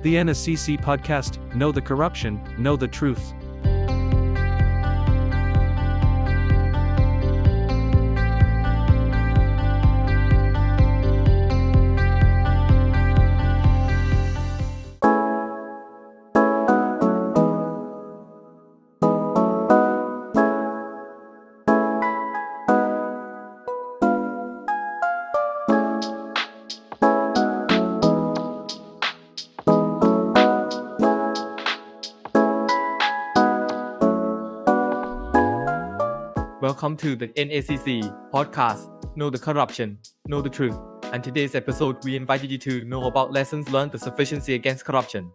The Nacc Podcast, Know the Corruption, Know the Truth. Welcome to the Nacc Podcast, Know the Corruption, Know the Truth. And today's episode, we invited you to know about lessons learned the sufficiency against corruption.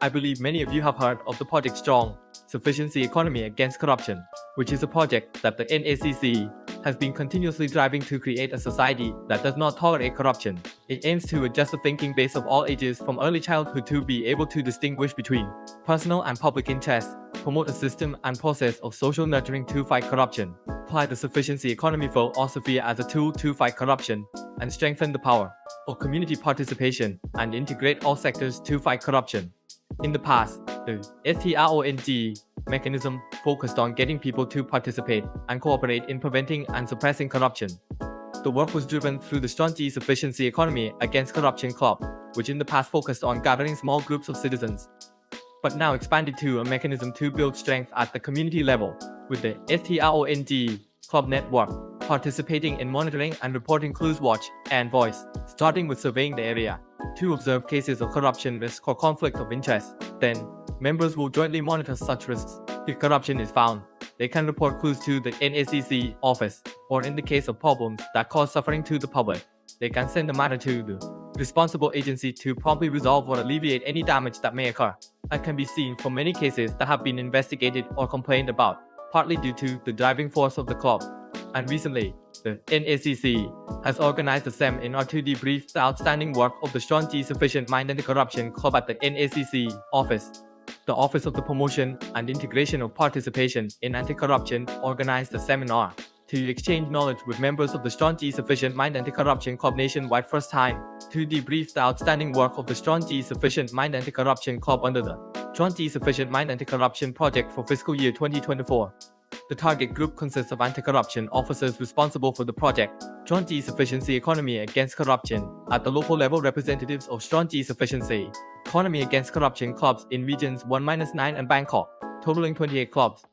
I believe many of you have heard of the Project Strong, Sufficiency Economy Against Corruption, which is a project that the Nacc has been continuously driving to create a society that does not tolerate corruption. It aims to adjust the thinking base of all ages from early childhood to be able to distinguish between personal and public interests, promote a system and process of social nurturing to fight corruption, apply the sufficiency economy philosophy as a tool to fight corruption, and strengthen the power of community participation and integrate all sectors to fight corruption. In the past, the STRONG mechanism focused on getting people to participate and cooperate in preventing and suppressing corruption. The work was driven through the Strong Sufficiency Economy Against Corruption Club, which in the past focused on gathering small groups of citizens, but now expanded to a mechanism to build strength at the community level, with the STRONG Club Network participating in monitoring and reporting clues watch and voice, starting with surveying the area to observe cases of corruption risk or conflict of interest. Then, members will jointly monitor such risks. If corruption is found, they can report clues to the Nacc office, or in the case of problems that cause suffering to the public, they can send the matter to the responsible agency to promptly resolve or alleviate any damage that may occur. That can be seen from many cases that have been investigated or complained about, partly due to the driving force of the club. And recently, the Nacc has organized a seminar to debrief the outstanding work of the Strong Sufficient Mind Anti-Corruption Club at the Nacc office. The Office of the Promotion and Integration of Participation in Anti-Corruption organized a seminar to exchange knowledge with members of the Strong Sufficient Mind Anti-Corruption Club nationwide first time to debrief the outstanding work of the Strong Sufficient Mind Anti-Corruption Club under the Strong Sufficient Mind Anti-Corruption Project for fiscal year 2024. The target group consists of anti-corruption officers responsible for the project, Strong Sufficiency Economy Against Corruption, at the local level representatives of Strong Sufficiency Economy Against Corruption clubs in regions 1-9 and Bangkok, totaling 28 clubs.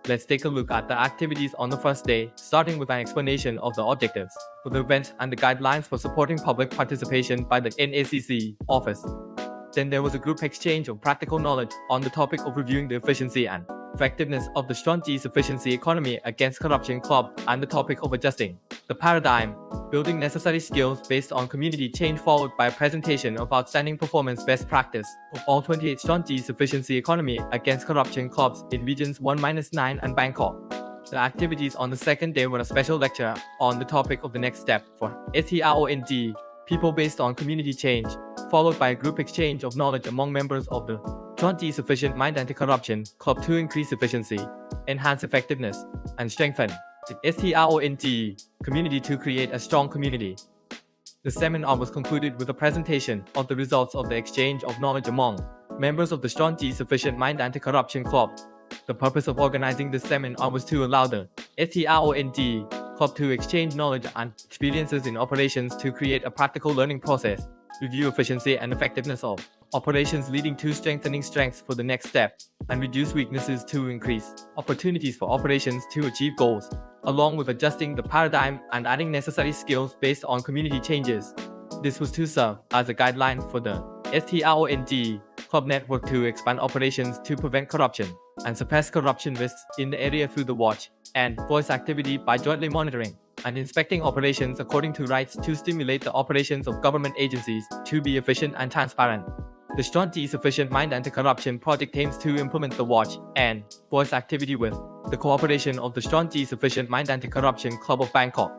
Let's take a look at the activities on the first day, starting with an explanation of the objectives for the event and the guidelines for supporting public participation by the Nacc office. Then there was a group exchange of practical knowledge on the topic of reviewing the efficiency and effectiveness of the Strong Sufficiency Economy Against Corruption Club and the topic of adjusting the paradigm, building necessary skills based on community change, followed by a presentation of outstanding performance best practice of all 28 Strong Sufficiency Economy Against Corruption clubs in regions 1-9 and Bangkok. The activities on the second day were a special lecture on the topic of the next step for STRONG, people based on community change, followed by a group exchange of knowledge among members of the Strong Sufficient Mind Anti-Corruption Club to increase efficiency, enhance effectiveness, and strengthen the STRONG community to create a strong community. The seminar was concluded with a presentation of the results of the exchange of knowledge among members of the Strong Sufficient Mind Anti-Corruption Club. The purpose of organizing this seminar was to allow the STRONG Club to exchange knowledge and experiences in operations to create a practical learning process, review efficiency and effectiveness of operations, leading to strengthening strengths for the next step, and reduce weaknesses to increase opportunities for operations to achieve goals, along with adjusting the paradigm and adding necessary skills based on community changes. This was to serve as a guideline for the STRONG club network to expand operations to prevent corruption and suppress corruption risks in the area through the watch and voice activity by jointly monitoring and inspecting operations according to rights to stimulate the operations of government agencies to be efficient and transparent. The Strong G Sufficient Mind Anti-Corruption Project aims to implement the watch and voice activity with the cooperation of the Strong G Sufficient Mind Anti-Corruption Club of Bangkok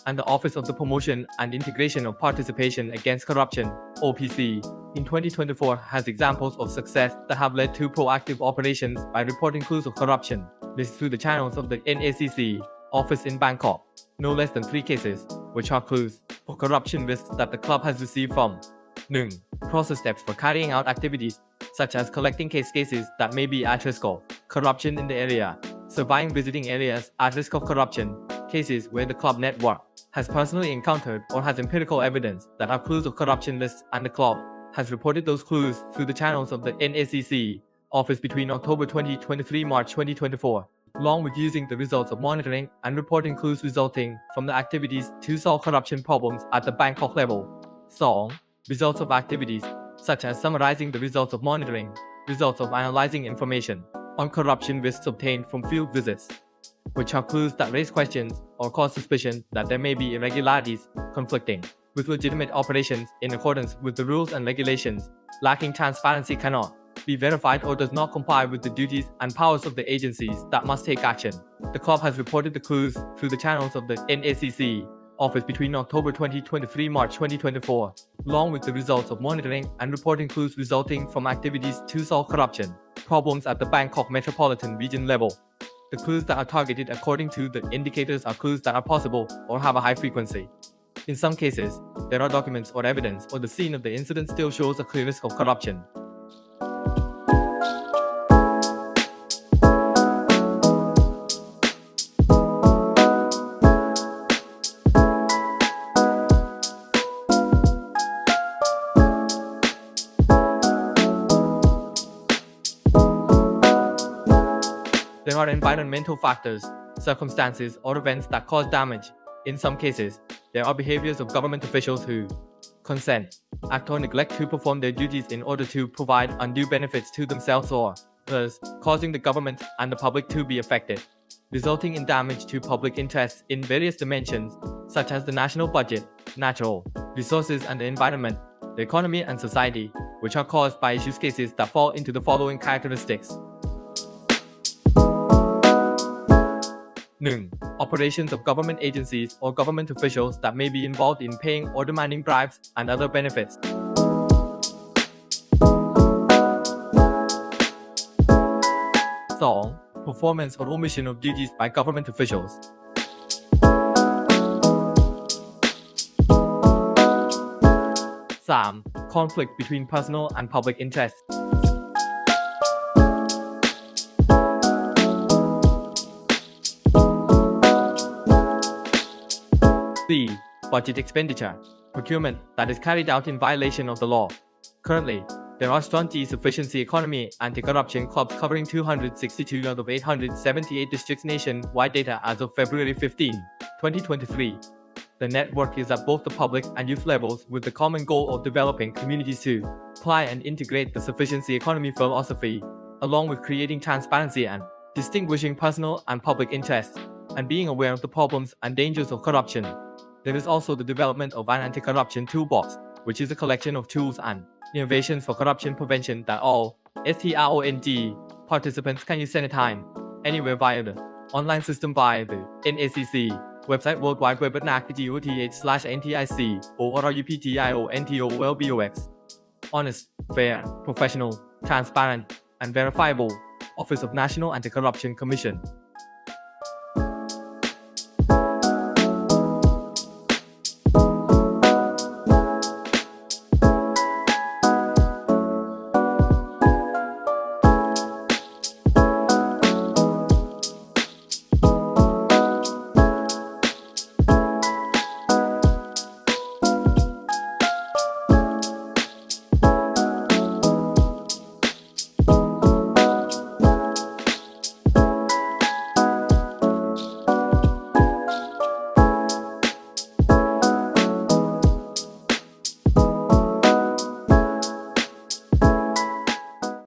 and the Office of the Promotion and Integration of Participation Against Corruption (OPC). In 2024 has examples of success that have led to proactive operations by reporting clues of corruption. This through the channels of the NACC office in Bangkok. No less than 3 cases, which are clues for corruption risks that the club has received from 1. Process steps for carrying out activities, such as collecting cases that may be at risk of corruption in the area, surveying visiting areas at risk of corruption, cases where the club network has personally encountered or has empirical evidence that are clues of corruption lists and the club has reported those clues through the channels of the NACC office between October 2023 March 2024, along with using the results of monitoring and reporting clues resulting from the activities to solve corruption problems at the Bangkok level. 2. Results of activities, such as summarizing the results of monitoring, results of analyzing information on corruption risks obtained from field visits, which are clues that raise questions or cause suspicion that there may be irregularities conflicting with legitimate operations in accordance with the rules and regulations, lacking transparency cannot be verified or does not comply with the duties and powers of the agencies that must take action. The club has reported the clues through the channels of the NACC office between October 2023 March 2024, along with the results of monitoring and reporting clues resulting from activities to solve corruption problems at the Bangkok metropolitan region level. The clues that are targeted according to the indicators are clues that are possible or have a high frequency. In some cases, there are documents or evidence or the scene of the incident still shows a clear risk of corruption. There are environmental factors, circumstances, or events that cause damage. In some cases, there are behaviors of government officials who consent, act or neglect to perform their duties in order to provide undue benefits to themselves or others, causing the government and the public to be affected, resulting in damage to public interests in various dimensions, such as the national budget, natural resources and the environment, the economy and society, which are caused by issues cases that fall into the following characteristics. 1. Operations of government agencies or government officials that may be involved in paying or demanding bribes and other benefits. 2. Performance or omission of duties by government officials. 3. Conflict between personal and public interests. 3. Budget expenditure, procurement that is carried out in violation of the law. Currently, there are strong G-sufficiency economy anti-corruption clubs covering 262 out of 878 districts nationwide data as of February 15, 2023. The network is at both the public and youth levels with the common goal of developing communities to apply and integrate the sufficiency economy philosophy, along with creating transparency and distinguishing personal and public interests, and being aware of the problems and dangers of corruption. There is also the development of an anti-corruption toolbox, which is a collection of tools and innovations for corruption prevention that all STRONG participants can use anytime, anywhere via the online system via the NACC website worldwideweb@nacc.th/NTIC or RUPTIONTOLBOX. Honest, fair, professional, transparent, and verifiable. Office of National Anti-Corruption Commission.